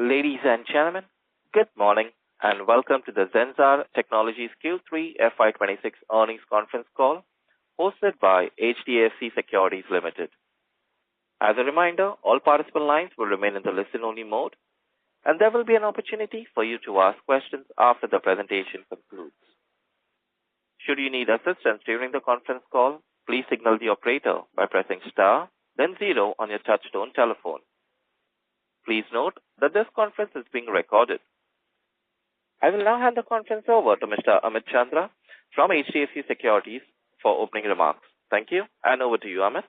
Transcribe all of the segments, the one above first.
Ladies and gentlemen, good morning and welcome to the Zensar Technologies Q3FY26 earnings conference call hosted by HDFC Securities Limited. As a reminder, all participant lines will remain in the listen-only mode, and there will be an opportunity for you to ask questions after the presentation concludes. Should you need assistance during the conference call, please signal the operator by pressing star, then 0 on your touchtone telephone. Please note that this conference is being recorded. I will now hand the conference over to Mr. Amit Chandra from HDFC Securities for opening remarks. Thank you, and over to you, Amit.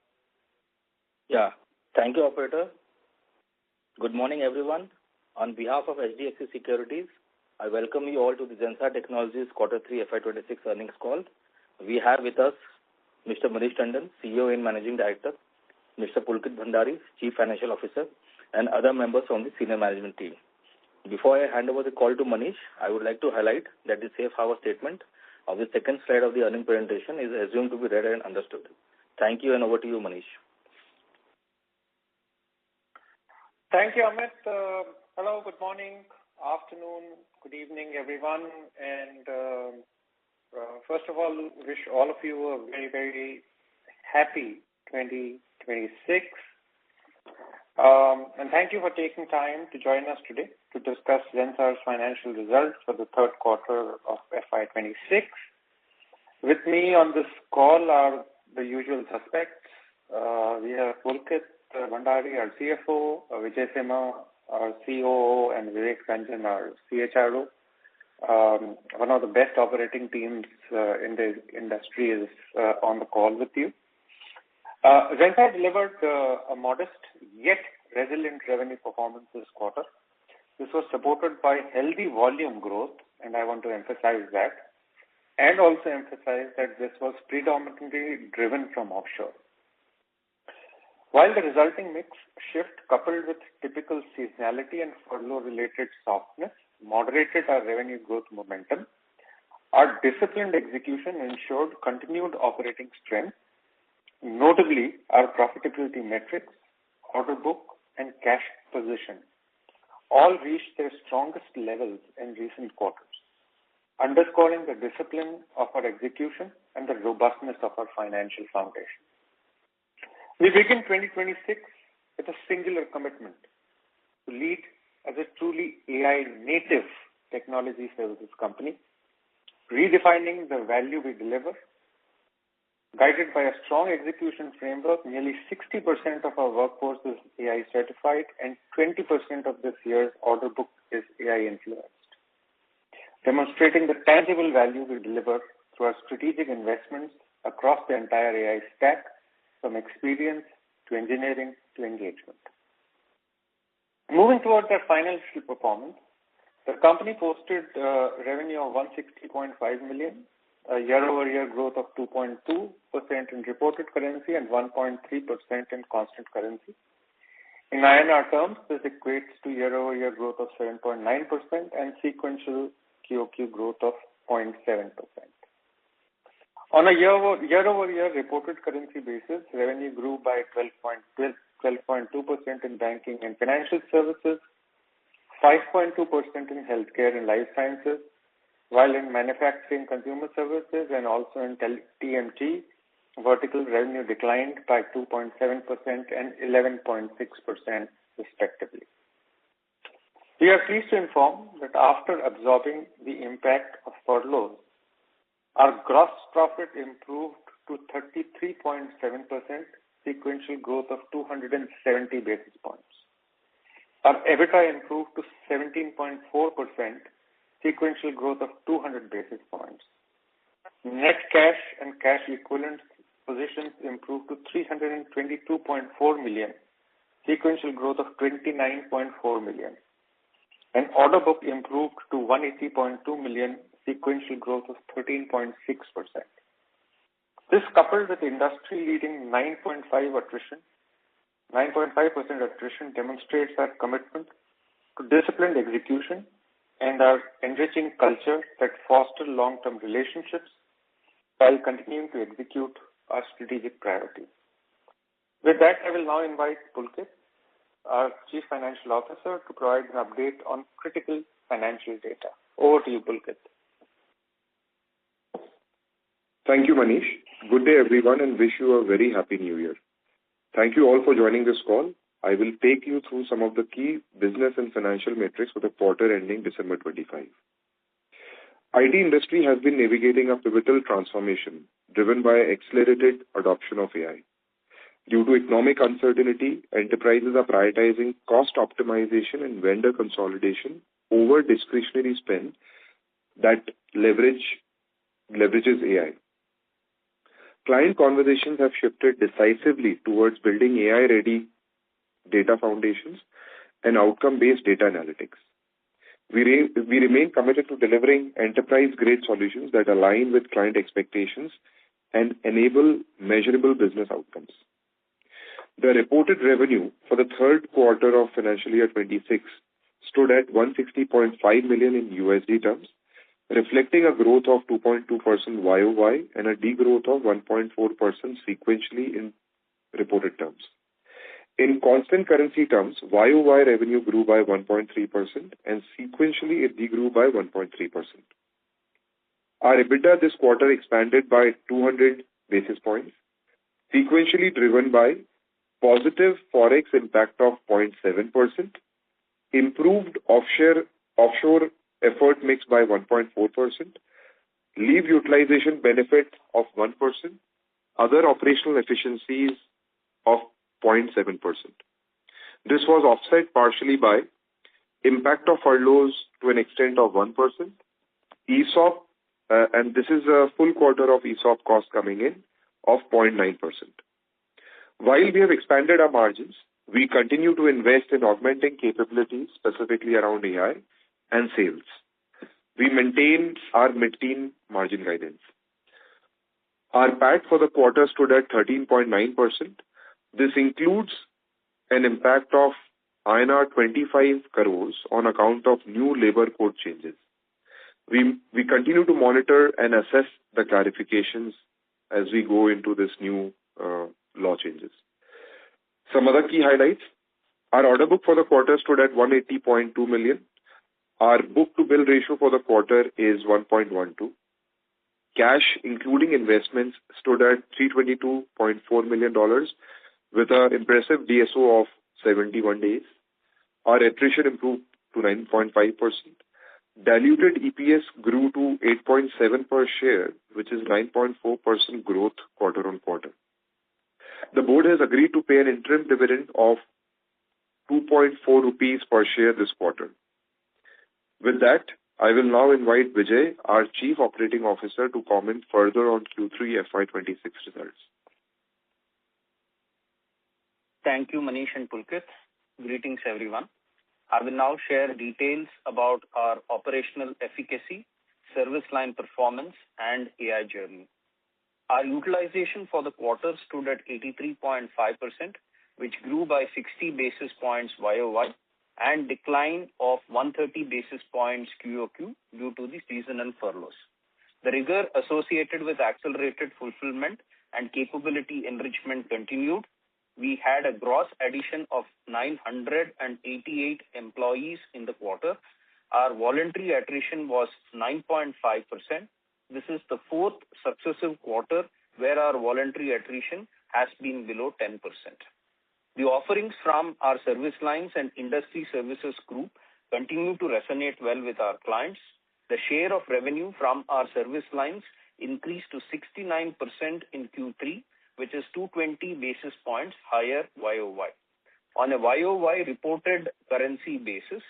Yeah, thank you, operator. Good morning, everyone. On behalf of HDFC Securities, I welcome you all to the Zensar Technologies Q3 FY26 earnings call. We have with us Mr. Manish Tandon, CEO and Managing Director, Mr. Pulkit Bhandari, Chief Financial Officer, and other members from the senior management team. Before I hand over the call to Manish, I would like to highlight that the safe harbor statement of the second slide of the earnings presentation is assumed to be read and understood. Thank you, and over to you, Manish. Thank you, Amit. Hello, good morning, afternoon, good evening, everyone. And first of all, wish all of you a very, very happy 2026. And thank you for taking time to join us today to discuss Zensar's financial results for the third quarter of FY26. With me on this call are the usual suspects. We have Pulkit Bhandari, our CFO, Vijay Sima, our COO, and Vivek Ranjan, our CHRO. One of the best operating teams in the industry is on the call with you. Zensar delivered a modest yet resilient revenue performance this quarter. This was supported by healthy volume growth, and I want to emphasize that, and also emphasize that this was predominantly driven from offshore. While the resulting mix shift coupled with typical seasonality and furlough-related softness moderated our revenue growth momentum, our disciplined execution ensured continued operating strength. Notably, our profitability metrics, order book, and cash position all reached their strongest levels in recent quarters, underscoring the discipline of our execution and the robustness of our financial foundation. We begin 2026 with a singular commitment to lead as a truly AI-native technology services company, redefining the value we deliver. Guided by a strong execution framework, nearly 60% of our workforce is AI certified and 20% of this year's order book is AI influenced, demonstrating the tangible value we deliver through our strategic investments across the entire AI stack, from experience to engineering to engagement. Moving towards our financial performance, the company posted revenue of 160.5 million, a year-over-year growth of 2.2% in reported currency and 1.3% in constant currency. In INR terms, this equates to year-over-year growth of 7.9% and sequential QOQ growth of 0.7%. On a year-over-year reported currency basis, revenue grew by 12.2% in banking and financial services, 5.2% in healthcare and life sciences, while in manufacturing consumer services and also in TMT, vertical revenue declined by 2.7% and 11.6% respectively. We are pleased to inform that after absorbing the impact of furloughs, our gross profit improved to 33.7%, sequential growth of 270 basis points. Our EBITDA improved to 17.4%, sequential growth of 200 basis points. Net cash and cash equivalent positions improved to 322.4 million, sequential growth of 29.4 million. And order book improved to 180.2 million, sequential growth of 13.6%. This, coupled with industry-leading 9.5% attrition, demonstrates our commitment to disciplined execution and our enriching culture that foster long-term relationships while continuing to execute our strategic priorities. With that, I will now invite Pulkit our Chief Financial Officer, to provide an update on critical financial data. Over to you, Pulkit. Thank you, Manish. Good day, everyone, and wish you a very happy New Year. Thank you all for joining this call. I will take you through some of the key business and financial metrics for the quarter ending December 25. IT industry has been navigating a pivotal transformation driven by accelerated adoption of AI. Due to economic uncertainty, enterprises are prioritizing cost optimization and vendor consolidation over discretionary spend that leverages AI. Client conversations have shifted decisively towards building AI-ready data foundations and outcome-based data analytics. We remain committed to delivering enterprise-grade solutions that align with client expectations and enable measurable business outcomes. The reported revenue for the third quarter of financial year 26 stood at $160.5 million in USD terms, reflecting a growth of 2.2% YOY and a degrowth of 1.4% sequentially in reported terms. In constant currency terms, YOY revenue grew by 1.3% and sequentially it degrew by 1.3%. Our EBITDA this quarter expanded by 200 basis points, sequentially driven by positive forex impact of 0.7%, improved offshore effort mix by 1.4%, leave utilization benefit of 1%, other operational efficiencies of 0.7%. This was offset partially by impact of furloughs to an extent of 1%, ESOP, and this is a full quarter of ESOP cost coming in of 0.9%. While we have expanded our margins, we continue to invest in augmenting capabilities, specifically around AI and sales. We maintain our mid-teen margin guidance. Our PAT for the quarter stood at 13.9%. This includes an impact of INR 25 crores on account of new labor code changes. We continue to monitor and assess the clarifications as we go into this new law changes. Some other key highlights. Our order book for the quarter stood at $180.2 million. Our book-to-bill ratio for the quarter is 1.12. Cash, including investments, stood at $322.4 million with an impressive DSO of 71 days. Our attrition improved to 9.5%. Diluted EPS grew to 8.7 per share, which is 9.4% growth quarter on quarter. The board has agreed to pay an interim dividend of 2.4 rupees per share this quarter. With that, I will now invite Vijay, our Chief Operating Officer, to comment further on Q3FY26 results. Thank you, Manish and Pulkit. Greetings, everyone. I will now share details about our operational efficacy, service line performance, and AI journey. Our utilization for the quarter stood at 83.5%, which grew by 60 basis points YOY and decline of 130 basis points QOQ due to the seasonal furloughs. The rigor associated with accelerated fulfillment and capability enrichment continued. We had a gross addition of 988 employees in the quarter. Our voluntary attrition was 9.5%. This is the fourth successive quarter where our voluntary attrition has been below 10%. The offerings from our service lines and industry services group continue to resonate well with our clients. The share of revenue from our service lines increased to 69% in Q3, which is 220 basis points higher YOY. On a YOY reported currency basis,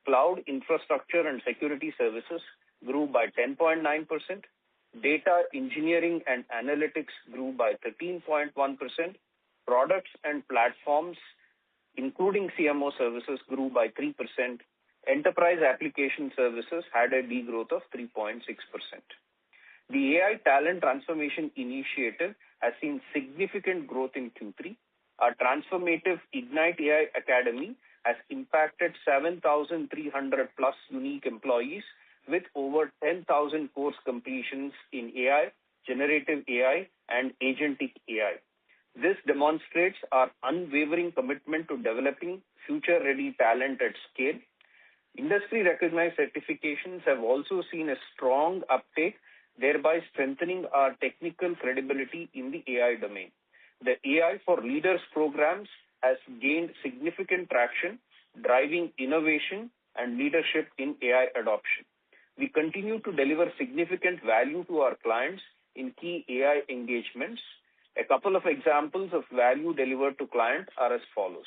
cloud infrastructure and security services grew by 10.9%. Data engineering and analytics grew by 13.1%. Products and platforms, including CMO services, grew by 3%. Enterprise application services had a degrowth of 3.6%. The AI talent transformation initiative has seen significant growth in Q3. Our transformative Ignite AI Academy has impacted 7,300 plus unique employees with over 10,000 course completions in AI, generative AI, and agentic AI. This demonstrates our unwavering commitment to developing future-ready talent at scale. Industry-recognized certifications have also seen a strong uptake, thereby strengthening our technical credibility in the AI domain. The AI for Leaders programs has gained significant traction, driving innovation and leadership in AI adoption. We continue to deliver significant value to our clients in key AI engagements. A couple of examples of value delivered to clients are as follows.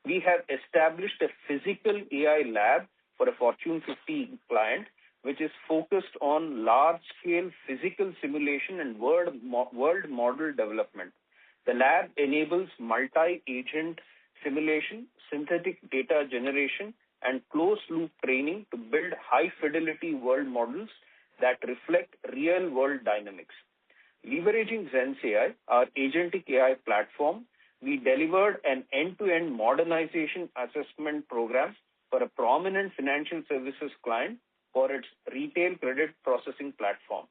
We have established a physical AI lab for a Fortune 50 client, which is focused on large-scale physical simulation and world model development. The lab enables multi-agent simulation, synthetic data generation, and closed-loop training to build high-fidelity world models that reflect real-world dynamics. Leveraging ZensAI, our agentic AI platform, we delivered an end-to-end modernization assessment program for a prominent financial services client for its retail credit processing platform.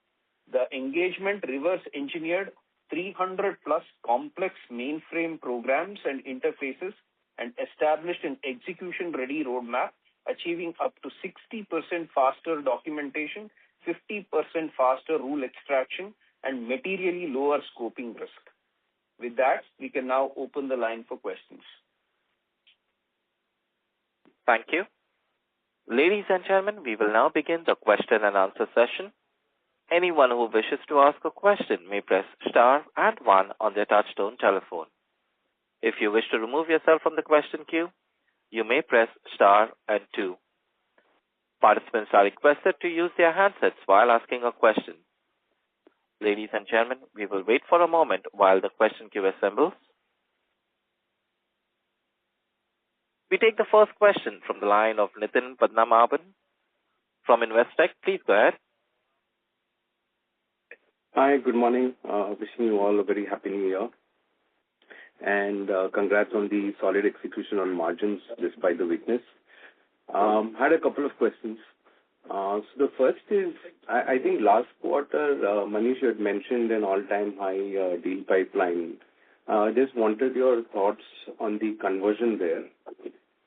The engagement reverse-engineered 300-plus complex mainframe programs and interfaces and established an execution-ready roadmap, achieving up to 60% faster documentation, 50% faster rule extraction, and materially lower scoping risk. With that, we can now open the line for questions. Thank you. Ladies and gentlemen, we will now begin the question and answer session. Anyone who wishes to ask a question may press star and 1 on their touchtone telephone. If you wish to remove yourself from the question queue, you may press star and 2. Participants are requested to use their handsets while asking a question. Ladies and gentlemen, we will wait for a moment while the question queue assembles. We take the first question from the line of Nitin Padmanabhan from Investec. Please go ahead. Hi, good morning. Wishing you all a very happy new year. And congrats on the solid execution on margins despite the weakness. Had a couple of questions. So the first is, I think last quarter, Manish had mentioned an all-time high deal pipeline. Just wanted your thoughts on the conversion there.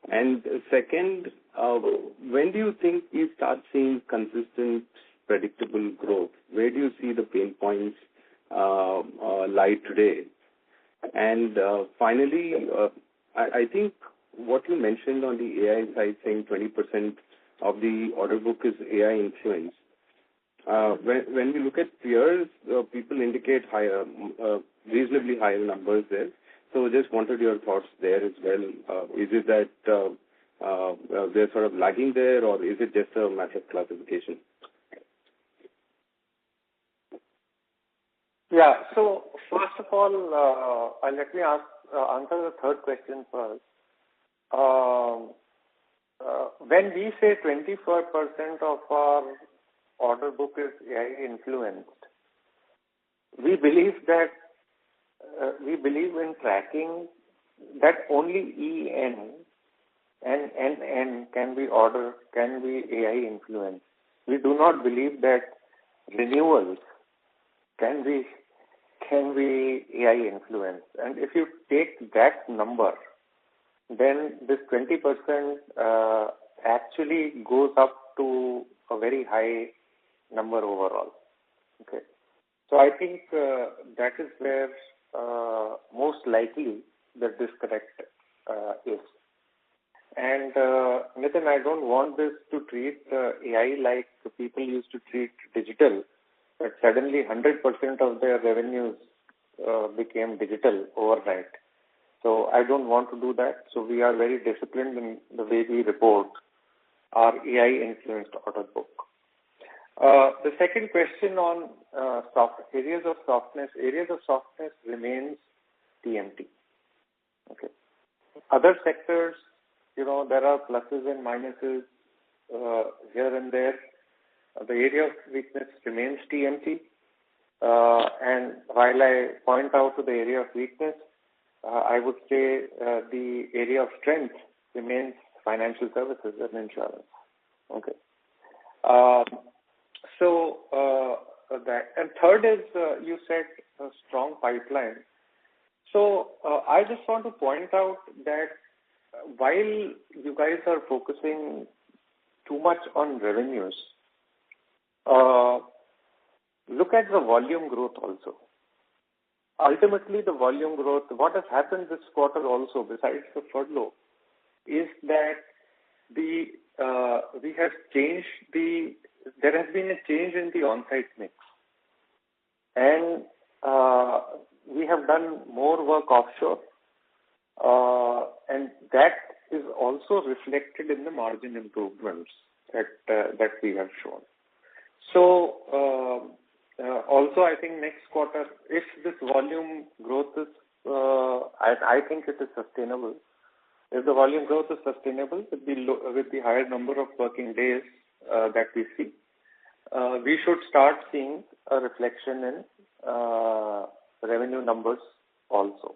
And second, when do you think you start seeing consistent, predictable growth? Where do you see the pain points lie today? And finally, I think what you mentioned on the AI side, saying 20% of the order book is AI influence. When we look at peers, people indicate higher, reasonably higher numbers there. So just wanted your thoughts there as well. Is it that they're sort of lagging there, or is it just a matter of classification? Yeah. So first of all, let me answer the third question first. When we say 24% of our order book is AI influenced, we believe in tracking that only EN and NN can be AI influenced. We do not believe that renewals can be AI influenced. And if you take that number, then this 20% actually goes up to a very high number overall. Okay. So I think that is where most likely the disconnect is. And Nitin, I don't want this to treat AI like people used to treat digital, but suddenly 100% of their revenues became digital overnight. So I don't want to do that. So we are very disciplined in the way we report our AI-influenced order book. The second question on areas of softness remains TMT. Okay. Other sectors, there are pluses and minuses here and there. The area of weakness remains TMT. And while I point out to the area of weakness, I would say the area of strength remains financial services and insurance. Okay. That. And third is, you said a strong pipeline. So I just want to point out that while you guys are focusing too much on revenues, look at the volume growth also. Ultimately, the volume growth, what has happened this quarter also, besides the furlough, is that there has been a change in the on-site mix. And we have done more work offshore, and that is also reflected in the margin improvements that we have shown. So also, I think next quarter, if this volume growth is, I think it is sustainable. If the volume growth is sustainable with the higher number of working days that we see, we should start seeing a reflection in revenue numbers also.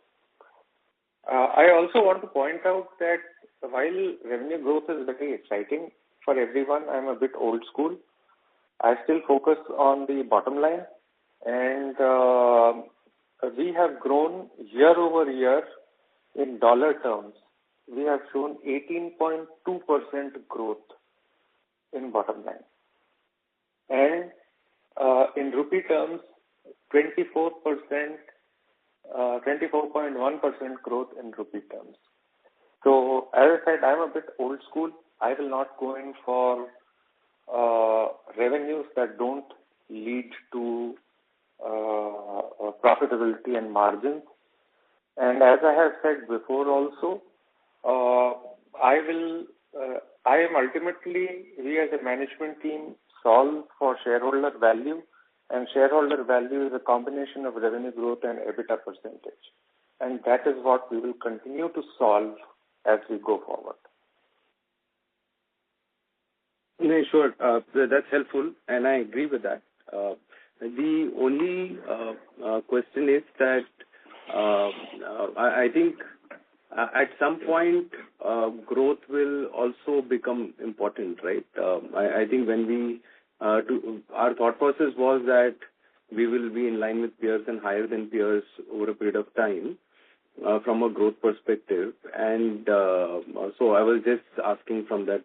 I also want to point out that while revenue growth is very exciting for everyone, I'm a bit old school. I still focus on the bottom line, and we have grown year over year in dollar terms. We have shown 18.2% growth in bottom line, and in rupee terms, 24.1% growth in rupee terms. So, as I said, I'm a bit old school. I will not go in for revenues that don't lead to profitability and margins. And as I have said before also, I am ultimately, we as a management team solve for shareholder value, and shareholder value is a combination of revenue growth and EBITDA percentage. And that is what we will continue to solve as we go forward. No, sure. That's helpful, and I agree with that. The only question is that I think at some point growth will also become important, right? I think when we our thought process was that we will be in line with peers and higher than peers over a period of time from a growth perspective, and so I was just asking from that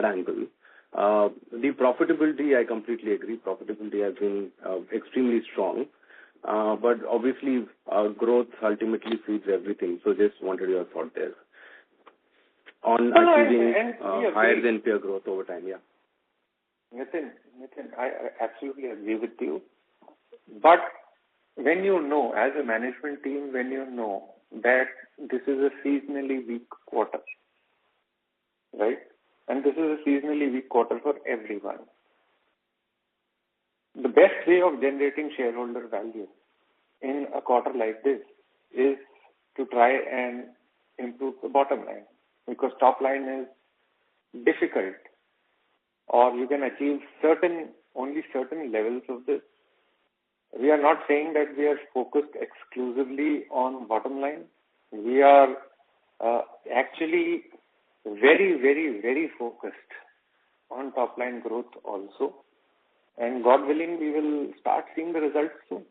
angle. The profitability, I completely agree. Profitability has been extremely strong, but obviously growth ultimately feeds everything. So just wanted your thought there on achieving higher than peer growth over time. Yeah. Nitin, I absolutely agree with you. But when you know, as a management team, when you know that this is a seasonally weak quarter, right? And this is a seasonally weak quarter for everyone. The best way of generating shareholder value in a quarter like this is to try and improve the bottom line, because top line is difficult, or you can achieve only certain levels of this. We are not saying that we are focused exclusively on bottom line. We are actually very, very, very focused on top line growth also. And God willing, we will start seeing the results soon.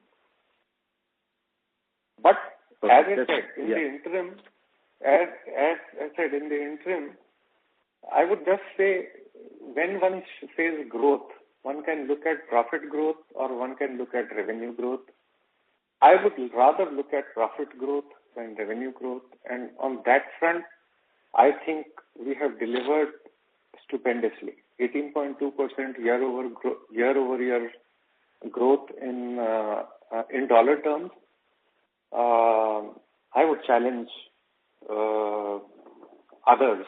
But as I said, in the interim, I would just say, when one says growth, one can look at profit growth or one can look at revenue growth. I would rather look at profit growth than revenue growth. And on that front, I think we have delivered stupendously. 18.2% year-over-year growth in dollar terms. I would challenge others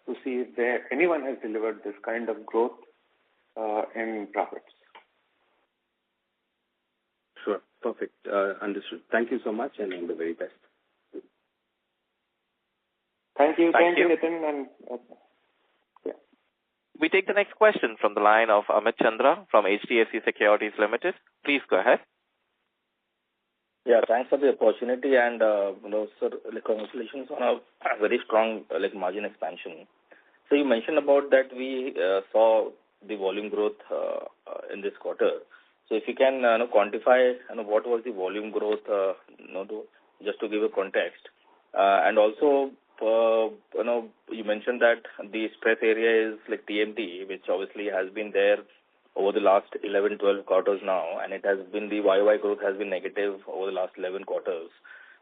to see if anyone has delivered this kind of growth in profits. Sure. Perfect. Understood. Thank you so much, and all the very best. Thank you. Thank you, Nitin. And, We take the next question from the line of Amit Chandra from HDFC Securities Limited. Please go ahead. Yeah, thanks for the opportunity, and sir, congratulations on a very strong margin expansion. So you mentioned about that we saw the volume growth in this quarter. So if you can quantify what was the volume growth, just to give a context. And also, you mentioned that the stress area is like TMT, which obviously has been there over the last 11, 12 quarters now, and it has been the YY growth has been negative over the last 11 quarters.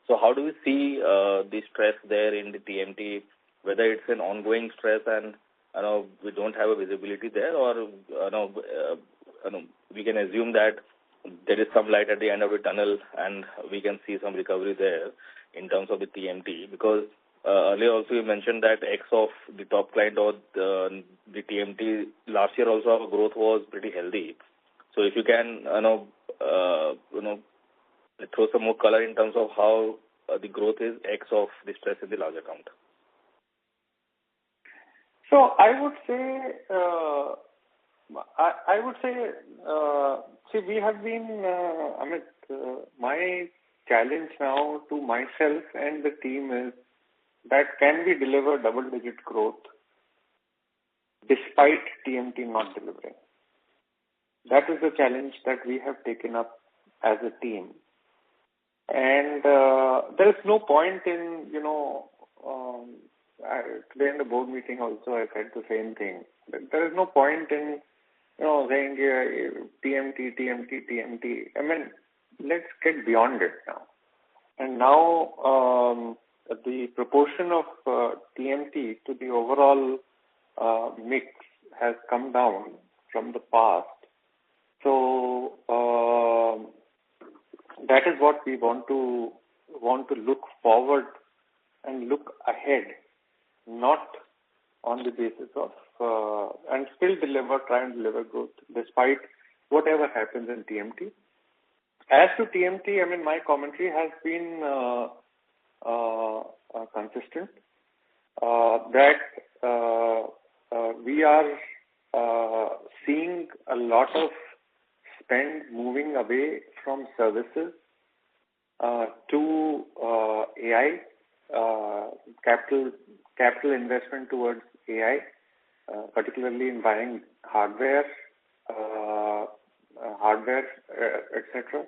So how do we see the stress there in the TMT, whether it's an ongoing stress and we don't have a visibility there, or we can assume that there is some light at the end of the tunnel and we can see some recovery there in terms of the TMT? Because earlier also you mentioned that X of the top client or the TMT last year also our growth was pretty healthy. So if you can throw some more color in terms of how the growth is X of the stress in the large account. So I would say, see, we have been, my challenge now to myself and the team is that can we deliver double-digit growth despite TMT not delivering? That is the challenge that we have taken up as a team. And there is no point in, today in the board meeting also I said the same thing. There is no point in, saying TMT. I mean, let's get beyond it now. And now the proportion of TMT to the overall mix has come down from the past. So that is what we want to look forward and look ahead, not on the basis of and still try and deliver growth despite whatever happens in TMT. As to TMT, I mean, my commentary has been consistent that we are seeing a lot of spend moving away from services to AI, capital investment towards AI, particularly in buying hardware, etc.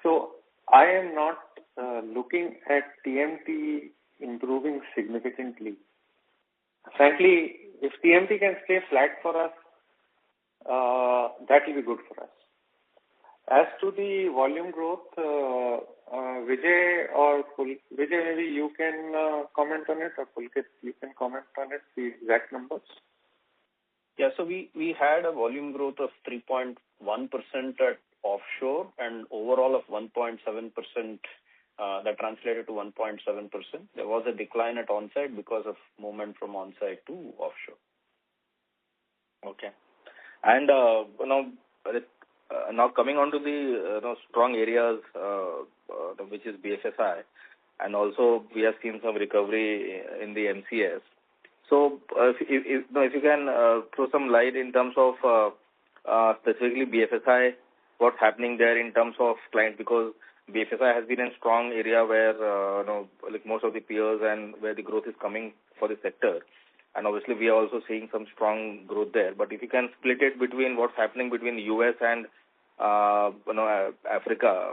So I am not looking at TMT improving significantly. Frankly, if TMT can stay flat for us, that will be good for us. As to the volume growth, Vijay or Vijay, maybe you can comment on it, or Pulkit, you can comment on it, the exact numbers. Yeah, so we had a volume growth of 3.1% at offshore and overall of 1.7%. That translated to 1.7%. There was a decline at onsite because of movement from onsite to offshore. Okay. And now coming on to the strong areas, which is BFSI, and also we have seen some recovery in the MCS. So if you can throw some light in terms of specifically BFSI, what's happening there in terms of client, because BFSI has been a strong area where like most of the peers and where the growth is coming for the sector. And obviously, we are also seeing some strong growth there. But if you can split it between what's happening between the US and Africa,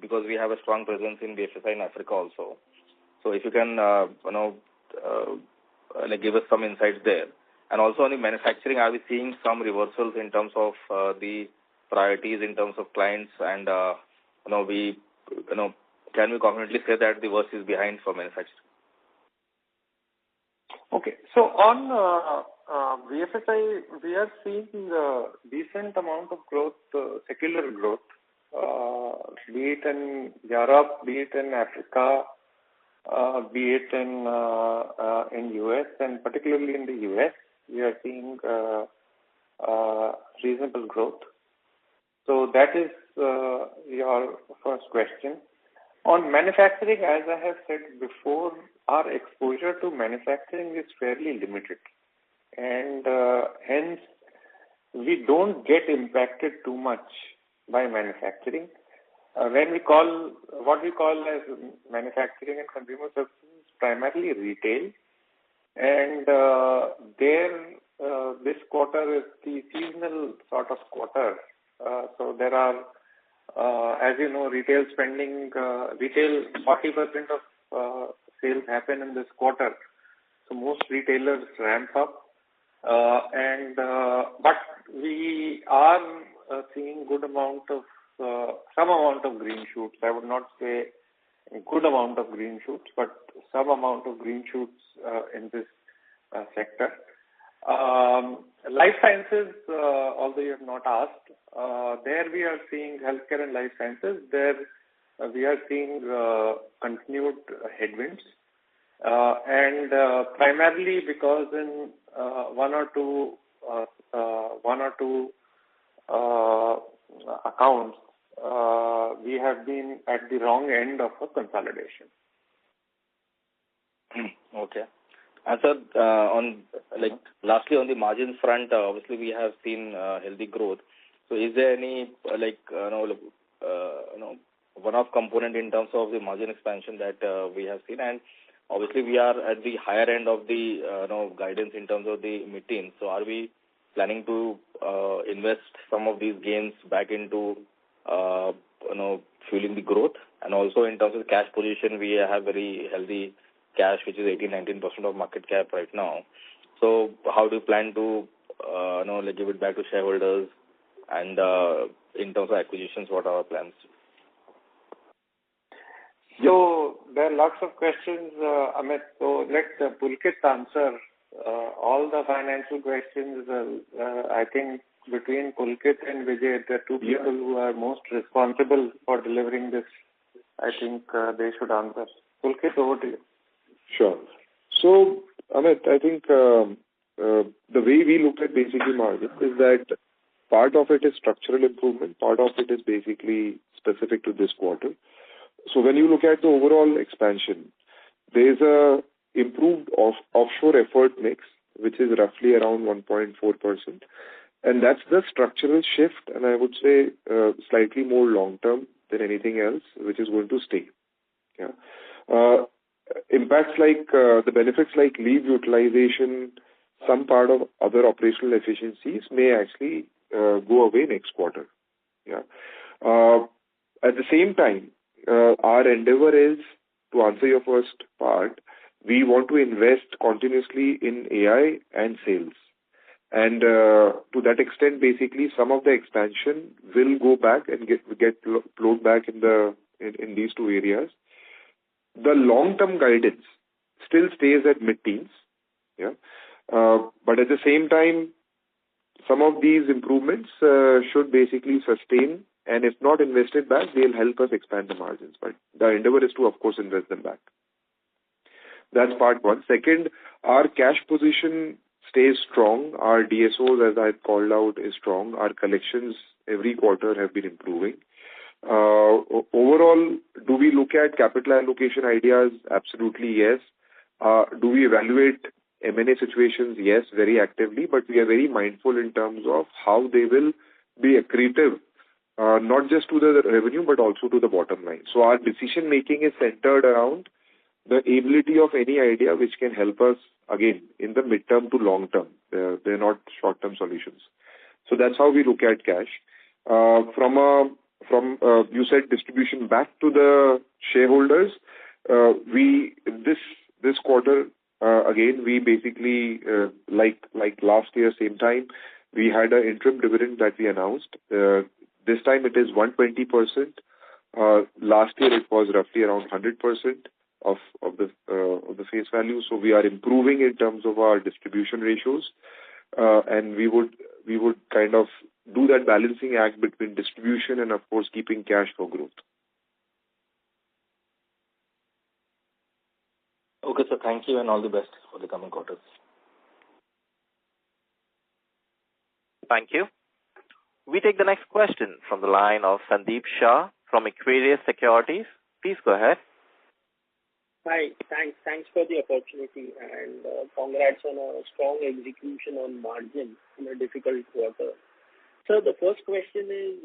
because we have a strong presence in BFSI in Africa also. So if you can, give us some insights there. And also on the manufacturing, are we seeing some reversals in terms of the priorities in terms of clients? And can we confidently say that the worst is behind for manufacturing? Okay. So on BFSI, we are seeing a decent amount of growth, secular growth, be it in Europe, be it in Africa, be it in US, and particularly in the US, we are seeing reasonable growth. So that is your first question. On manufacturing, as I have said before, our exposure to manufacturing is fairly limited, and hence we don't get impacted too much by manufacturing. When we call what we call as manufacturing and consumer services, primarily retail, and this quarter is the seasonal sort of quarter So there are, as you know, retail spending, retail 40% of sales happen in this quarter. So most retailers ramp up, but we are seeing good amount of some amount of green shoots. I would not say a good amount of green shoots, but some amount of green shoots in this sector. Life sciences, although you have not asked, there we are seeing healthcare and life sciences. There we are seeing continued headwinds, and primarily because in one or two accounts we have been at the wrong end of a consolidation. Okay. And sir, lastly on the margins front, obviously we have seen healthy growth. So is there any one-off component in terms of the margin expansion that we have seen? And obviously we are at the higher end of the guidance in terms of the mid-teens. So are we planning to invest some of these gains back into fueling the growth? And also in terms of cash position, we have very healthy cash, which is 18-19% of market cap right now. So how do you plan to give it back to shareholders? And in terms of acquisitions, what are our plans? So there are lots of questions, Amit. So let Pulkit answer all the financial questions. I think between Pulkit and Vijay, the two people who are most responsible for delivering this, I think they should answer. Pulkit, over to you. Sure. So, Amit, I think the way we look at basically margins is that part of it is structural improvement, part of it is basically specific to this quarter. So when you look at the overall expansion, there is a improved offshore effort mix, which is roughly around 1.4%. And that's the structural shift, and I would say slightly more long-term than anything else, which is going to stay. Yeah. Impacts like the benefits like leave utilization, some part of other operational efficiencies may actually go away next quarter. Yeah. At the same time, our endeavor is, to answer your first part, we want to invest continuously in AI and sales. And to that extent, basically, some of the expansion will go back and get flowed back in these two areas. The long-term guidance still stays at mid-teens. Yeah. But at the same time, some of these improvements should basically sustain, and if not invested back, they'll help us expand the margins. But the endeavor is to, of course, invest them back. That's part one. Second, our cash position stays strong. Our DSOs, as I had called out, is strong. Our collections every quarter have been improving. Overall, do we look at capital allocation ideas? Absolutely, yes. Do we evaluate M&A situations? Yes, very actively, but we are very mindful in terms of how they will be accretive, not just to the revenue, but also to the bottom line. So our decision making is centered around the ability of any idea which can help us, again, in the midterm to long term. They're not short-term solutions. So that's how we look at cash. You said distribution back to the shareholders. This quarter, again, we basically, like last year, same time, we had an interim dividend that we announced. This time it is 120%. Last year it was roughly around 100% of the face value. So we are improving in terms of our distribution ratios, and we would kind of do that balancing act between distribution and, of course, keeping cash for growth. Okay, sir. Thank you, and all the best for the coming quarters. Thank you. We take the next question from the line of Sandeep Shah from Q3FY26 Securities. Please go ahead. Hi. Thanks for the opportunity, and congrats on a strong execution on margin in a difficult quarter. So the first question is,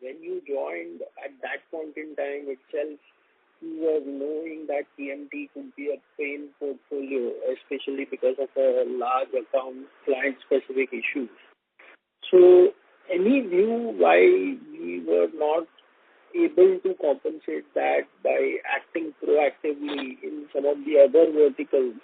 when you joined at that point in time itself, you were knowing that TMT could be a pain portfolio, especially because of a large account client-specific issues. So any view why we were not able to compensate that by acting proactively in some of the other verticals?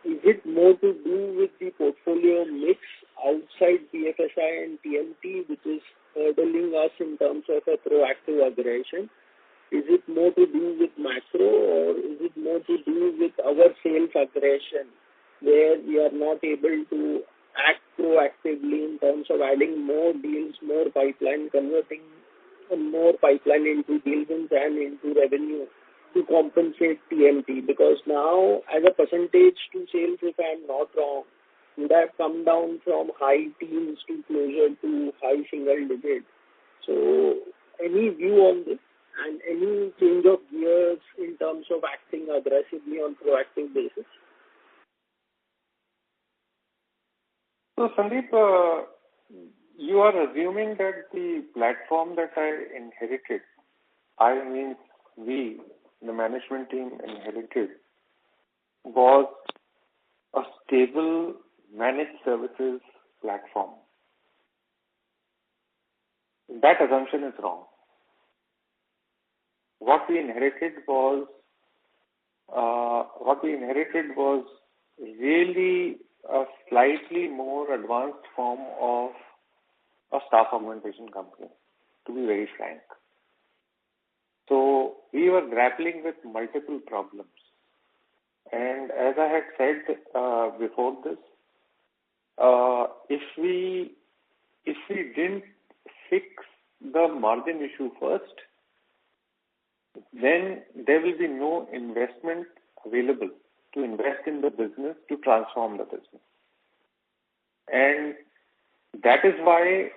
Is it more to do with the portfolio mix outside BFSI and TMT, which is hurdling us in terms of a proactive aggression? Is it more to do with macro, or is it more to do with our sales aggression, where we are not able to act proactively in terms of adding more deals, more pipeline, converting more pipeline into deals and into revenue to compensate TMT? Because now, as a percentage to sales, if I am not wrong, would have come down from high teens to closer to high single digit. So, any view on this and any change of gears in terms of acting aggressively on proactive basis? So, Sandeep, you are assuming that the platform that I inherited, I mean we, the management team inherited, was a stable managed services platform. That assumption is wrong. What we inherited was really a slightly more advanced form of a staff augmentation company, to be very frank. So we were grappling with multiple problems. And as I had said before this, if we didn't fix the margin issue first, then there will be no investment available to invest in the business, to transform the business. And that is why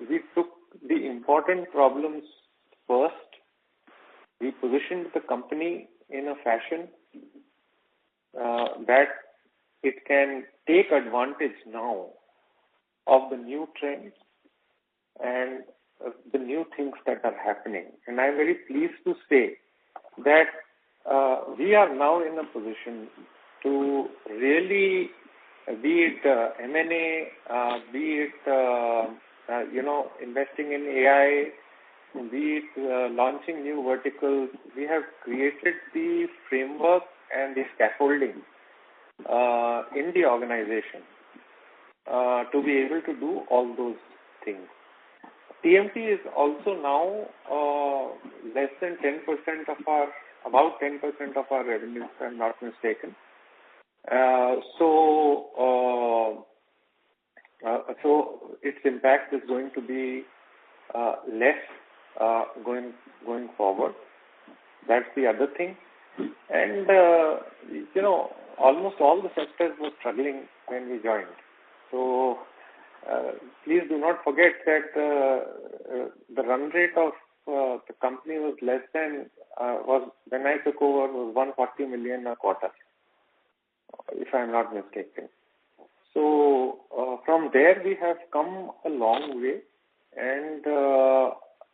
we took the important problems first. We positioned the company in a fashion that it can take advantage now of the new trends and the new things that are happening. And I'm very pleased to say that we are now in a position to really, be it M&A, be it investing in AI, be it launching new verticals, we have created the framework and the scaffolding in the organization to be able to do all those things. TMT is also now less than 10% of about 10% of our revenue, if I'm not mistaken. So its impact is going to be less going forward. That's the other thing. And almost all the sectors were struggling when we joined. So please do not forget that the run rate of the company was less than when I took over, was 140 million a quarter, if I'm not mistaken. So from there we have come a long way, and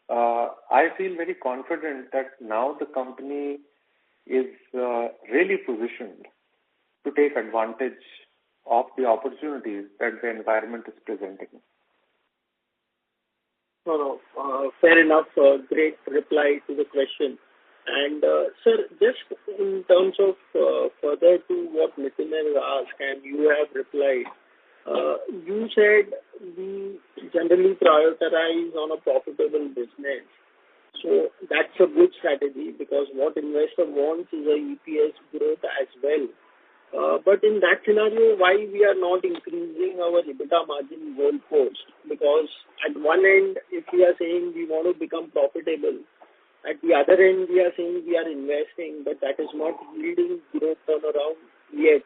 I feel very confident that now the company is really positioned to take advantage of the opportunities that the environment is presenting. Fair enough. Great reply to the question. And sir, just in terms of further to what Nitin has asked and you have replied, you said we generally prioritize on a profitable business. So that's a good strategy, because what investor wants is a EPS growth as well. But in that scenario, why we are not increasing our EBITDA margin goalpost? Because at one end, if we are saying we want to become profitable, at the other end, we are saying we are investing, but that is not yielding growth turnaround yet.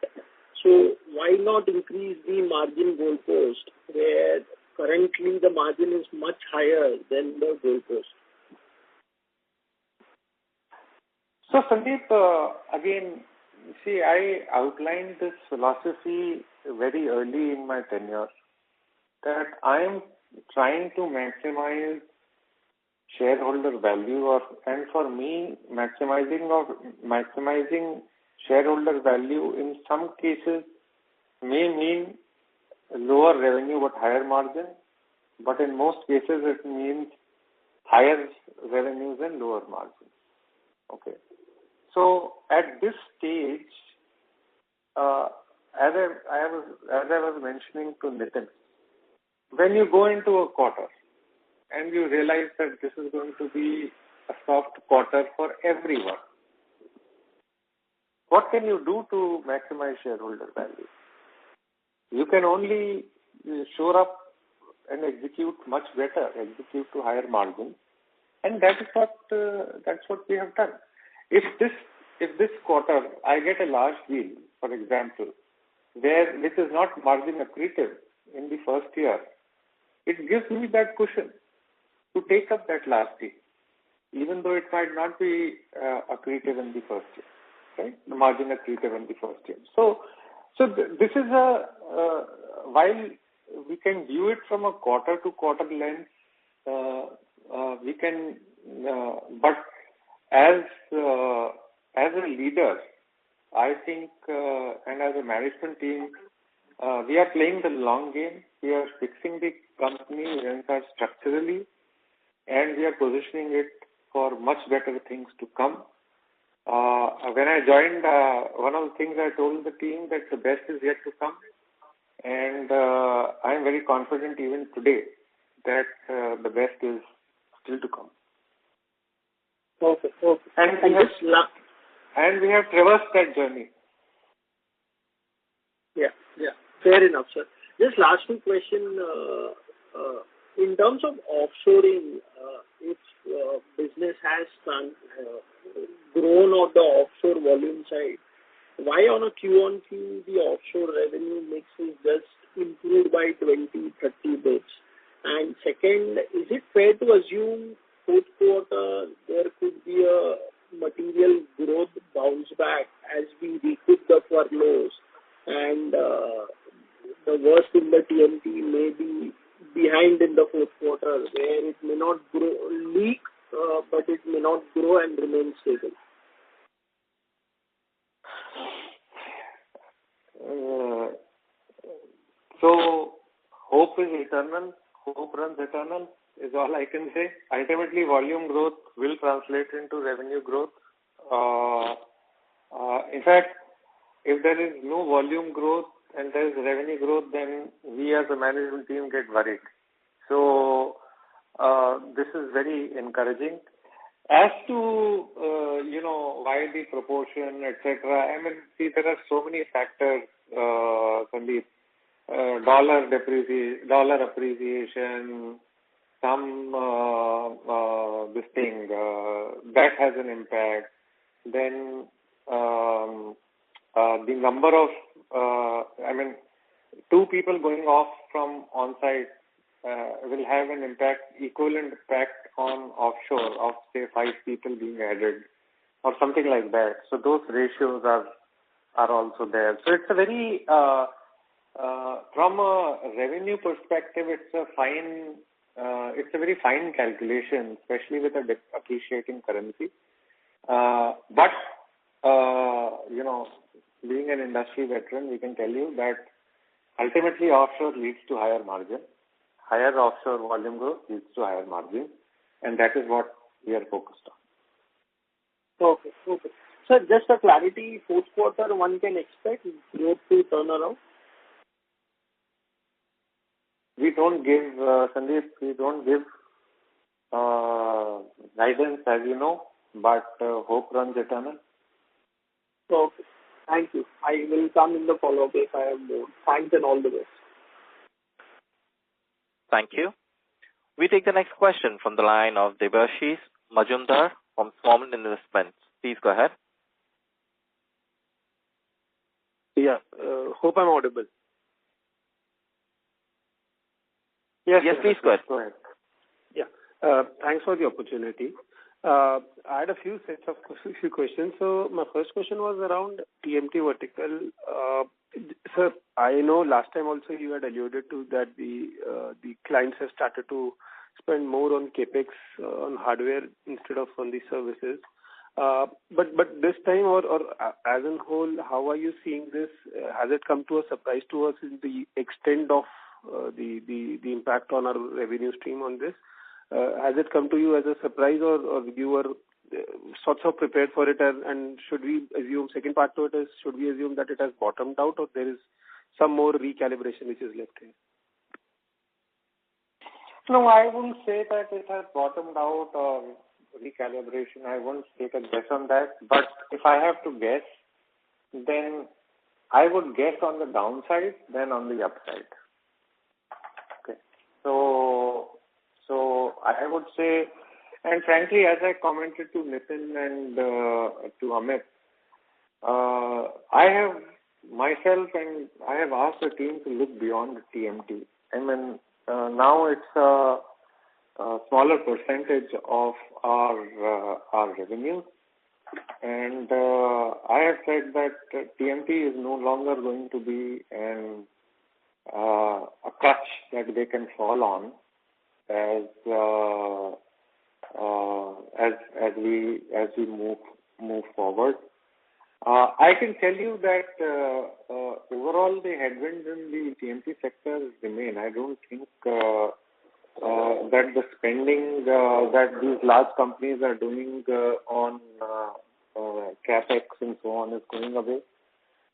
So why not increase the margin goalpost, where currently the margin is much higher than the goalpost? So Sandeep, again, see, I outlined this philosophy very early in my tenure, that I am trying to maximize shareholder value, and for me, maximizing shareholder value in some cases may mean lower revenue but higher margin, but in most cases it means higher revenues and lower margins. Okay. So at this stage, as I was mentioning to Nitin, when you go into a quarter and you realize that this is going to be a soft quarter for everyone, what can you do to maximize shareholder value? You can only shore up and execute much better, execute to higher margins, and that's what we have done. If this quarter I get a large deal, for example, which is not margin accretive in the first year, it gives me that cushion to take up that large deal, even though it might not be accretive in the first year, right? The margin accretive in the first year. So this is while we can view it from a quarter to quarter lens, we can, but as a leader, I think, and as a management team, we are playing the long game. We are fixing the company Zensar structurally, and we are positioning it for much better things to come. When I joined, one of the things I told the team that the best is yet to come, and I am very confident even today that the best is still to come. Okay. And we have traversed that journey. Yeah. Fair enough, sir. Just last two question. In terms of offshoring, if business has grown on the offshore volume side, why on a Q-on-Q the offshore revenue mix is just improved by 20-30 bits? And second, is it fair to assume fourth quarter there could be a material growth bounce back as we recoup the furloughs, and the worst in the TMT may be behind in the fourth quarter, where it may not leak, but it may not grow and remain stable? So hope is eternal. Hope runs eternal is all I can say. Ultimately, volume growth will translate into revenue growth. In fact, if there is no volume growth and there is revenue growth, then we as a management team get worried. So this is very encouraging. As to why the proportion, etc. I mean, see, there are so many factors. Sandeep, dollar appreciation, some this thing that has an impact. Then the number of two people going off from on-site will have an equivalent impact on offshore of say 5 people being added or something like that. So those ratios are also there. So it's a very from a revenue perspective, it's a very fine calculation, especially with a appreciating currency. But being an industry veteran, we can tell you that ultimately offshore leads to higher margin. Higher offshore volume growth leads to higher margin, and that is what we are focused on. Okay. So just a clarity, fourth quarter one can expect growth to turn around? We don't give, Sandeep, guidance, as you know, but hope runs eternal. Okay. Thank you. I will come in the follow-up if I have more. Thanks and all the best. Thank you. We take the next question from the line of Debashish Majumdar from Swarman Investments. Please go ahead. Yeah. Hope I'm audible. Yes, please go ahead. Go ahead. Yeah. Thanks for the opportunity. I had a few sets of questions. So my first question was around TMT vertical. Sir, I know last time also you had alluded to that the clients have started to spend more on capex on hardware instead of on the services. But this time or as a whole, how are you seeing this? Has it come to a surprise to us in the extent of the impact on our revenue stream on this? Has it come to you as a surprise, or you were sorts of prepared for it? And should we assume, second part to it is, should we assume that it has bottomed out, or there is some more recalibration which is left here? No, I wouldn't say that it has bottomed out or recalibration. I won't take a guess on that. But if I have to guess, then I would guess on the downside than on the upside. Okay. So I would say, and frankly, as I commented to Nitin and to Amit, I have myself and I have asked the team to look beyond the TMT. I mean, now it's a smaller percentage of our revenue, and I have said that TMT is no longer going to be a crutch that they can fall on as we move forward. I can tell you that overall the headwinds in the TMT sector remain. I don't think that the spending that these large companies are doing on capex and so on is going away,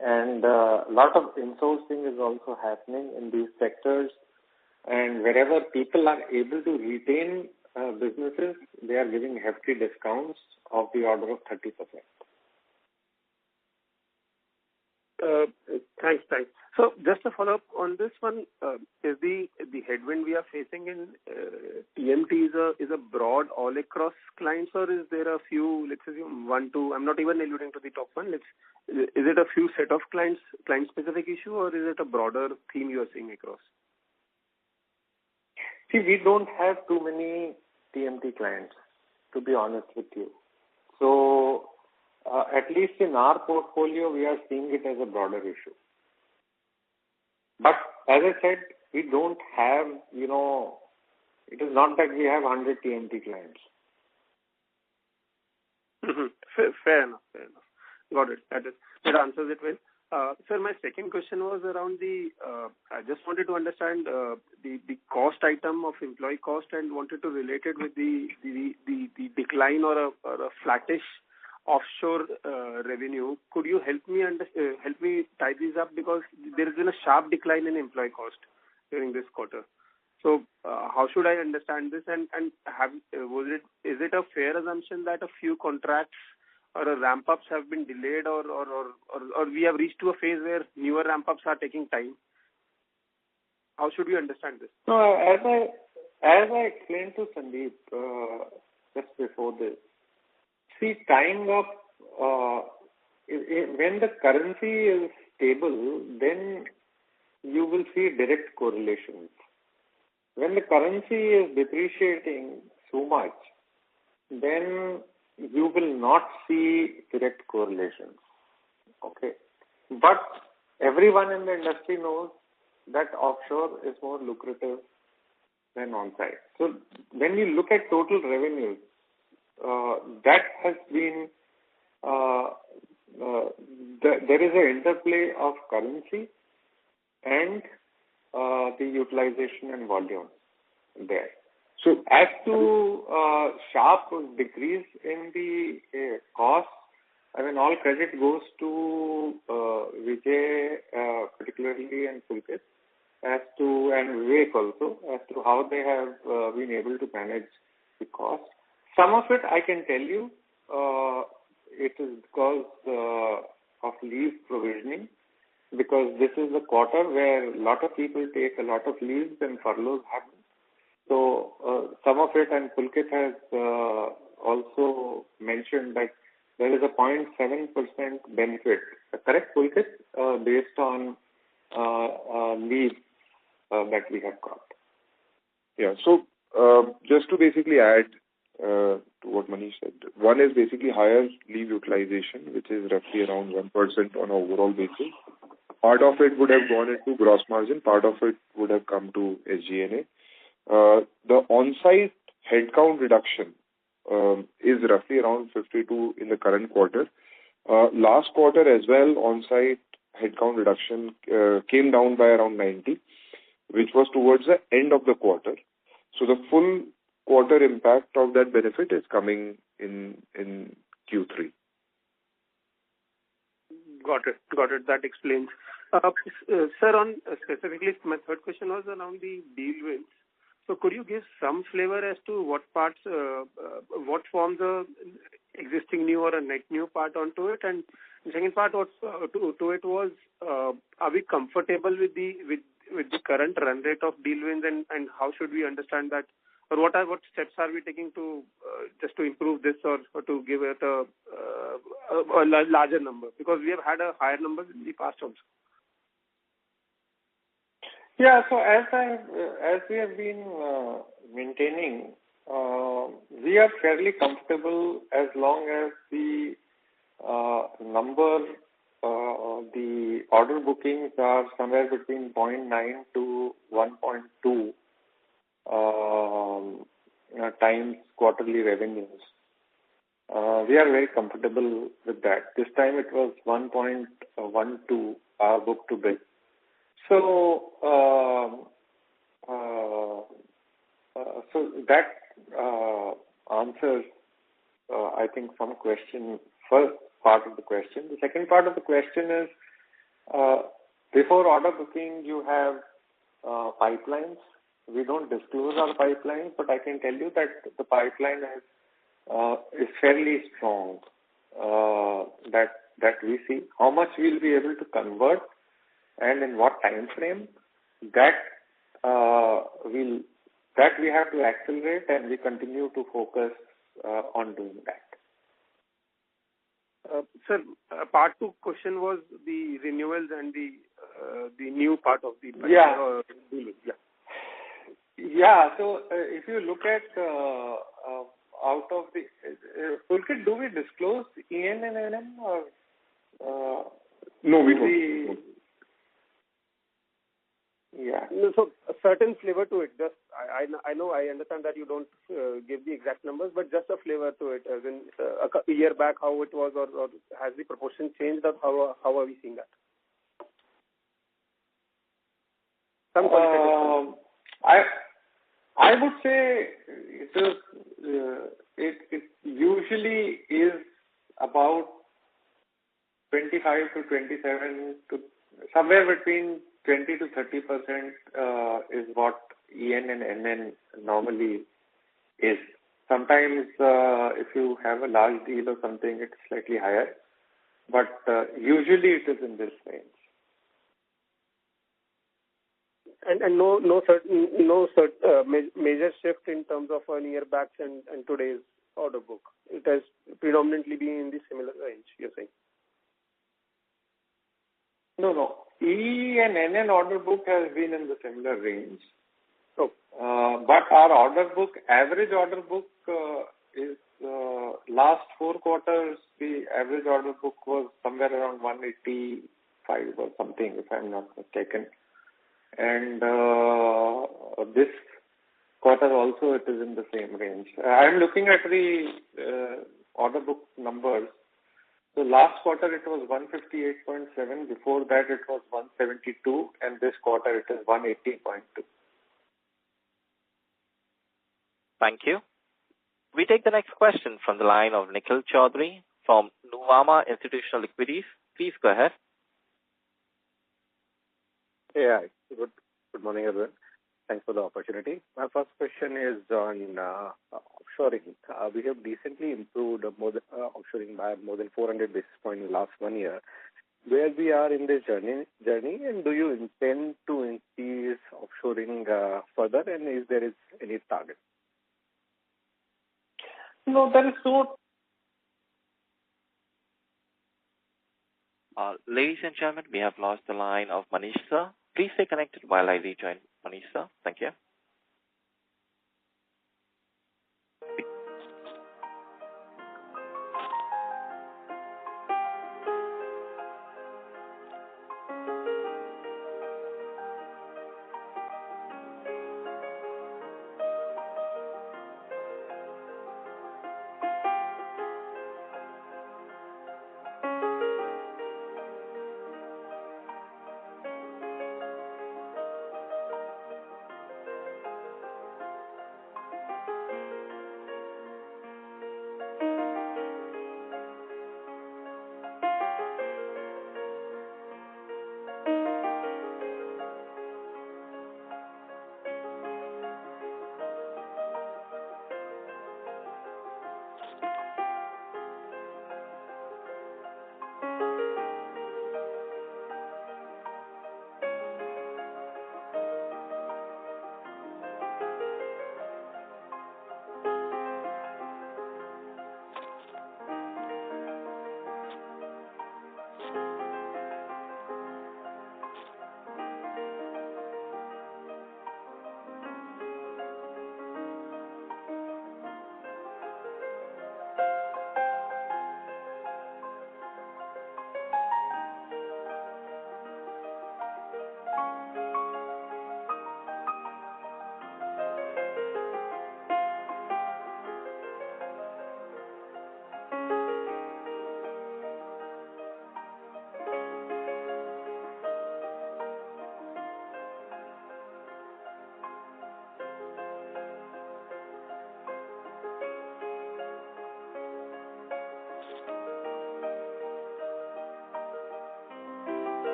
and a lot of insourcing is also happening in these sectors. And wherever people are able to retain businesses, they are giving hefty discounts of the order of 30%. Thanks. So just to follow up on this one, is the headwind we are facing in TMT is a broad all across clients, or is there a few, let's assume 1, 2, I'm not even alluding to the top one, is it a few set of client specific issue, or is it a broader theme you are seeing across? See, we don't have too many TMT clients, to be honest with you. So at least in our portfolio, we are seeing it as a broader issue. But as I said, we don't have, it is not that we have 100 TMT clients. Mm-hmm. Fair enough. Got it. That answers it well. Sir, my second question was around I just wanted to understand the cost item of employee cost, and wanted to relate it with the decline or a flattish offshore revenue. Could you help me tie these up, because there has been a sharp decline in employee cost during this quarter. So how should I understand this? And is it a fair assumption that a few contracts or ramp-ups have been delayed, or we have reached to a phase where newer ramp-ups are taking time? How should we understand this? No, as I explained to Sandeep just before this, see, tying up, when the currency is stable, then you will see direct correlations. When the currency is depreciating so much, then you will not see direct correlations. Okay. But everyone in the industry knows that offshore is more lucrative than on-site. So when you look at total revenues, that has been, there is an interplay of currency and the utilization and volume there. So as to sharp decrease in the cost, I mean, all credit goes to Vijay particularly and Pulkit and Vivek also, as to how they have been able to manage the cost. Some of it I can tell you, it is because of leave provisioning, because this is the quarter where a lot of people take a lot of leaves and furloughs happen. So some of it, and Pulkit has also mentioned that there is a 0.7% benefit, correct, Pulkit, based on leave that we have got. Yeah, so just to basically add to what Manish said, one is basically higher leave utilization, which is roughly around 1% on an overall basis. Part of it would have gone into gross margin, part of it would have come to SG&A. The on-site headcount reduction is roughly around 52 in the current quarter. Last quarter as well, on-site headcount reduction came down by around 90. which was towards the end of the quarter. So the full quarter impact of that benefit is coming in Q3. Got it. That explains. Sir, on specifically, my third question was around the deal wins. So could you give some flavor as to what parts, what forms the existing new or a net new part onto it? And the second part was, to it was, are we comfortable with the current run rate of deal wins, and how should we understand that? Or what steps are we taking to just to improve this or to give it a larger number? Because we have had a higher number in the past also. Yeah, so as we have been maintaining, we are fairly comfortable as long as the number, the order bookings are somewhere between 0.9 to 1.2 times quarterly revenues. We are very comfortable with that. This time it was 1.12 our book to bill. So, that answers, I think, some question, first part of the question. The second part of the question is, before order booking, you have pipelines. We don't disclose our pipelines, but I can tell you that the pipeline is fairly strong. That we see how much we'll be able to convert and in what time frame, that we have to accelerate, and we continue to focus on doing that. Sir, part two question was the renewals and the new part of the yeah. Yeah. So if you look at out of the Pulkit, do we disclose EN and NN or no, we don't. Yeah. No, so a certain flavor to it. Just I understand that you don't give the exact numbers, but just a flavor to it. As in a year back, how it was, or has the proportion changed? Or how are we seeing that? Some I would say it usually is about 25 to 27 to somewhere between 20 to 30% is what EN and NN normally is. Sometimes if you have a large deal or something, it's slightly higher, but usually it is in this range. And no certain major shift in terms of a year back and today's order book. It has predominantly been in the similar range, you're saying? No. E and NN order book has been in the similar range. Oh. But our order book, average order book is last 4 quarters, the average order book was somewhere around 185 or something, if I'm not mistaken. And this quarter also it is in the same range. I'm looking at the order book numbers. So last quarter it was 158.7. Before that it was 172, and this quarter it is 180.2. Thank you. We take the next question from the line of Nikhil Chaudhary from Nuvama Institutional Equities. Please go ahead. Yeah, good morning, everyone. Thanks for the opportunity. My first question is on offshoring. We have recently improved offshoring by more than 400 basis points in the last 1 year. Where we are in this journey, and do you intend to increase offshoring further, and is there any target? No, there is no. Ladies and gentlemen, we have lost the line of Manish sir. Please stay connected while I rejoin Manish sir. Thank you.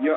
Yeah.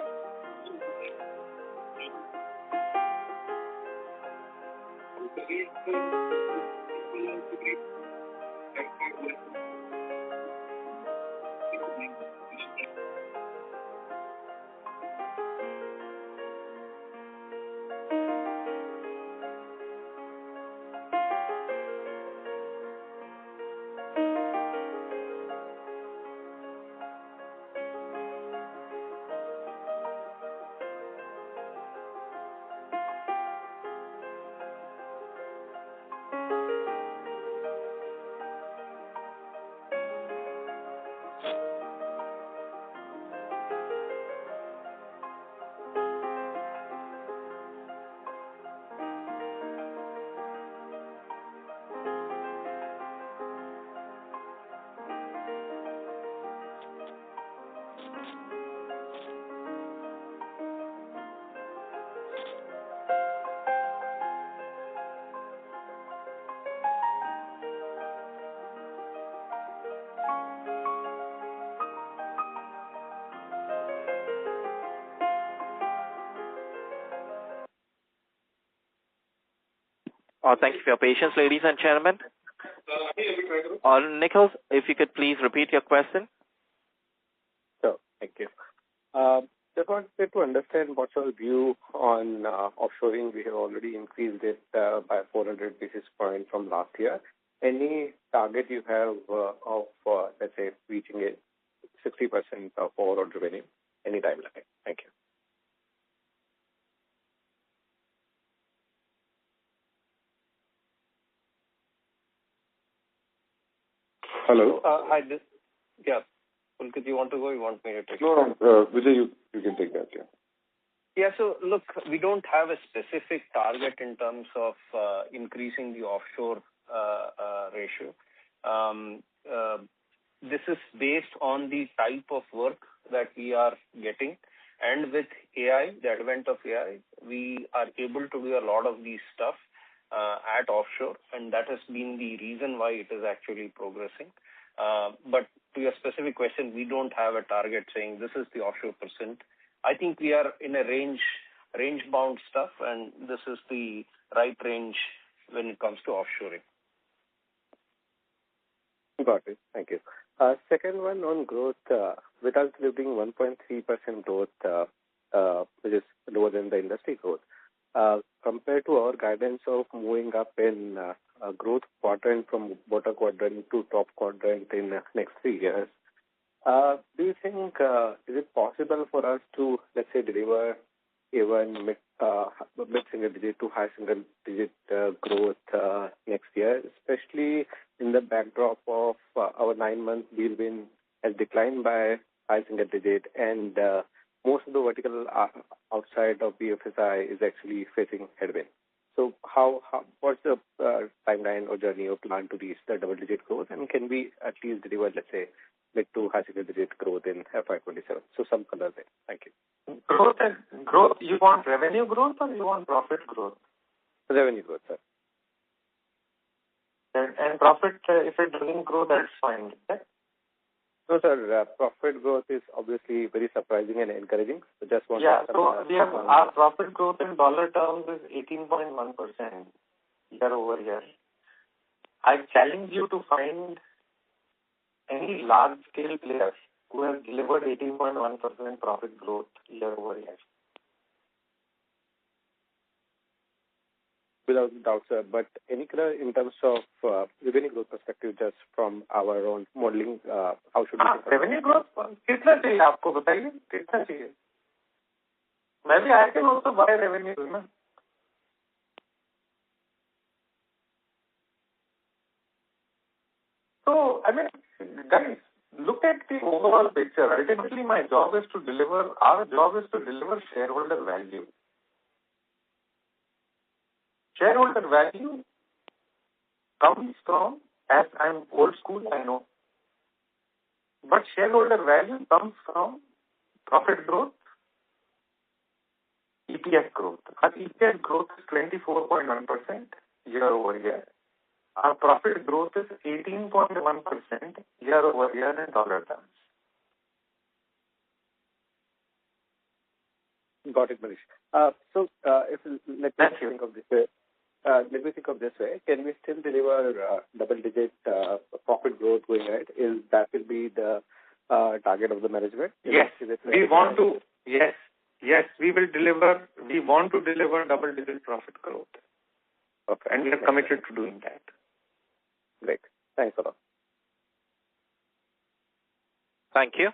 Thank you for your patience, ladies and gentlemen. Nichols, if you could please repeat your question. Sure. Thank you. Just wanted to understand what's your view on offshoring. We have already increased it by 400 basis points from last year. Any target you have of, let's say, reaching a 60% of overall revenue? Any timeline? Thank you. Hello. Hi. Pulkit, you want to go? You want me to take it? No, Vijay, you can take that, yeah. Yeah, so look, we don't have a specific target in terms of increasing the offshore ratio. This is based on the type of work that we are getting. And with AI, the advent of AI, we are able to do a lot of these stuff at offshore, and that has been the reason why it is actually progressing. But to your specific question, we don't have a target saying this is the offshore percent. I think we are in a range-bound stuff, and this is the right range when it comes to offshoring. Got it. Thank you. Second one on growth, with us delivering 1.3% growth, which is lower than the industry growth, compared to our guidance of moving up in growth quadrant from bottom quadrant to top quadrant in the next 3 years, do you think is it possible for us to, let's say, deliver even mid-single digit to high single digit growth next year, especially in the backdrop of our 9-month deal win has declined by high single digit, and most of the vertical outside of BFSI is actually facing headwind. So what's the timeline or journey or plan to reach the double-digit growth, and can we at least deliver, let's say, mid to high single-digit growth in FY27? So some color there. Thank you. Growth, you want revenue growth or you want profit growth? Revenue growth, sir. And profit, if it doesn't grow, that's fine. Okay? No, sir. Profit growth is obviously very surprising and encouraging. So just want so we have our profit growth in dollar terms is 18.1% year over year. I challenge you to find any large-scale players who have delivered 18.1% profit growth year over year. Without doubt, sir. But any color in terms of revenue growth perspective, just from our own modeling, how should we? Revenue growth? कितना चाहिए आपको बताइए? कितना चाहिए? Maybe I can also buy revenue, ना? So, I mean, guys, look at the overall picture. Ultimately, our job is to deliver shareholder value. Shareholder value comes from, as I'm old school, I know, but shareholder value comes from profit growth, EPS growth. Our EPS growth is 24.1% year over year. Our profit growth is 18.1% year over year in dollar terms. Got it, Manish. So, let me think of this way. Can we still deliver double-digit profit growth going ahead? That will be the target of the management? Yes, we want to. Yes, we will deliver. We want to deliver double-digit profit growth. Okay. And we are committed to doing that. Great. Thanks a lot. Thank you.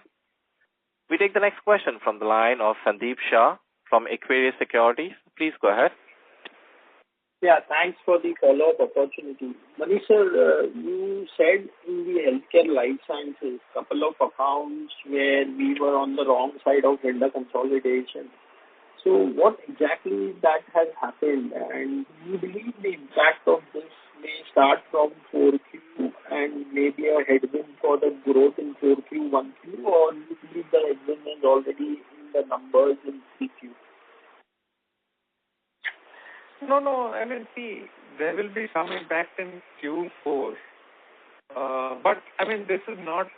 We take the next question from the line of Sandeep Shah from Equirus Securities. Please go ahead. Yeah, thanks for the follow-up opportunity. Manish sir, you said in the healthcare life sciences, couple of accounts where we were on the wrong side of vendor consolidation. So what exactly that has happened, and do you believe the impact of this may start from 4Q and maybe a headwind for the growth in 4Q, 1Q, or do you believe the headwind is already in the numbers in 3Q? No. I mean, see, there will be some impact in Q4. But I mean, this is not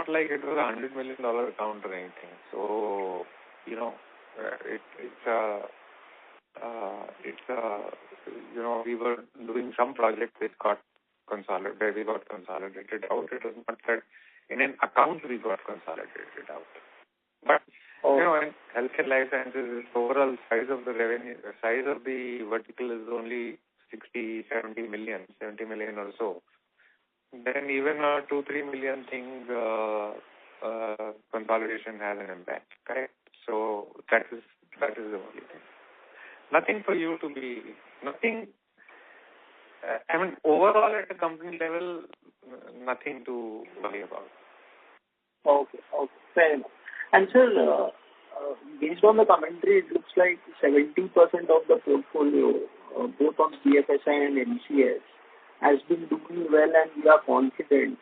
like it was $100 million account or anything. So, we were doing some project which got consolidated, where we got consolidated out. It was not that in an account we got consolidated out. But, in healthcare life sciences, overall size of the revenue, the size of the vertical is only 70 million or so. Then even a 2-3 million thing, consolidation has an impact, correct? So that is the only thing. Nothing for you to be, I mean, overall at a company level, nothing to worry about. Okay, fair enough. And sir, based on the commentary, it looks like 70% of the portfolio, both on BFSI and MCS, has been doing well and we are confident.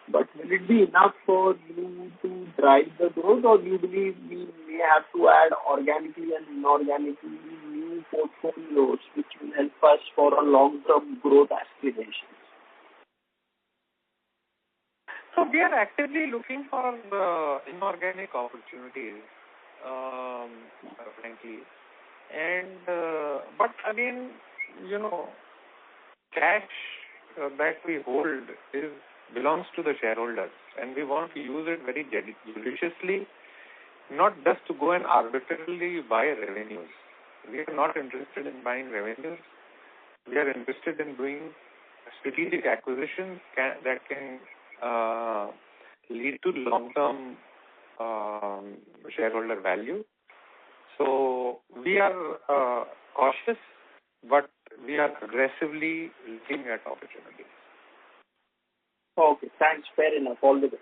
But will it be enough for you to drive the growth, or do you believe we may have to add organically and inorganically new portfolios which will help us for a long-term growth aspirations? So we are actively looking for inorganic opportunities, frankly. And but again, cash that we hold belongs to the shareholders, and we want to use it very judiciously, not just to go and arbitrarily buy revenues. We are not interested in buying revenues. We are interested in doing strategic acquisitions that can lead to long-term shareholder value. So we are cautious, but we are aggressively looking at opportunities. Okay, thanks. Fair enough. All the best.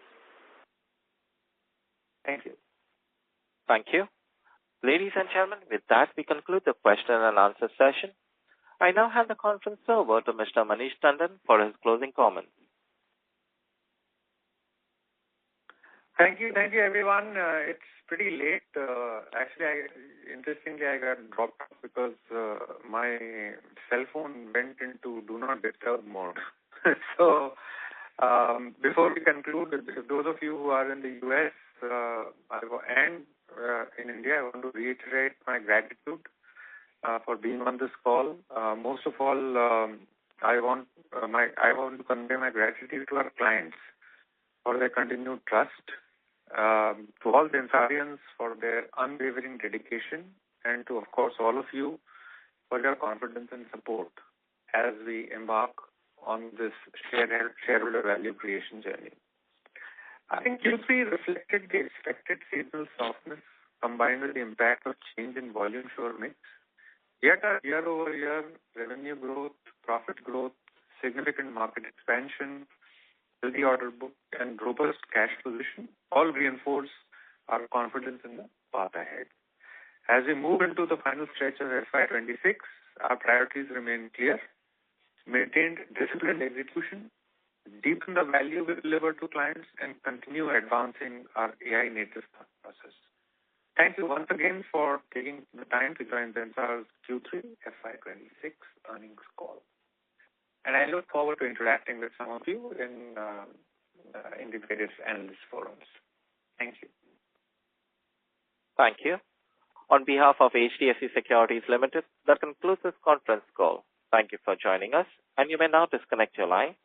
Thank you. Thank you. Ladies and gentlemen, with that, we conclude the question and answer session. I now hand the conference over to Mr. Manish Tandon for his closing comments. Thank you, everyone. It's pretty late. Actually, interestingly, I got dropped off because my cell phone went into do not disturb mode. So, before we conclude, those of you who are in the US and in India, I want to reiterate my gratitude for being on this call. Most of all, I want to convey my gratitude to our clients for their continued trust, to all the Zensarians for their unwavering dedication, and to, of course, all of you for your confidence and support as we embark on this shareholder value creation journey. I think Q3 reflected the expected seasonal softness combined with the impact of change in volume share mix. Yet our year-over-year revenue growth, profit growth, significant market expansion, healthy order book, and robust cash position all reinforce our confidence in the path ahead. As we move into the final stretch of FY26, our priorities remain clear: maintain disciplined execution, deepen the value we deliver to clients, and continue advancing our AI-native process. Thank you once again for taking the time to join Zensar's Q3 FY26 earnings call. And I look forward to interacting with some of you in the various analyst forums. Thank you. Thank you. On behalf of HDFC Securities Limited, that concludes this conference call. Thank you for joining us, and you may now disconnect your line.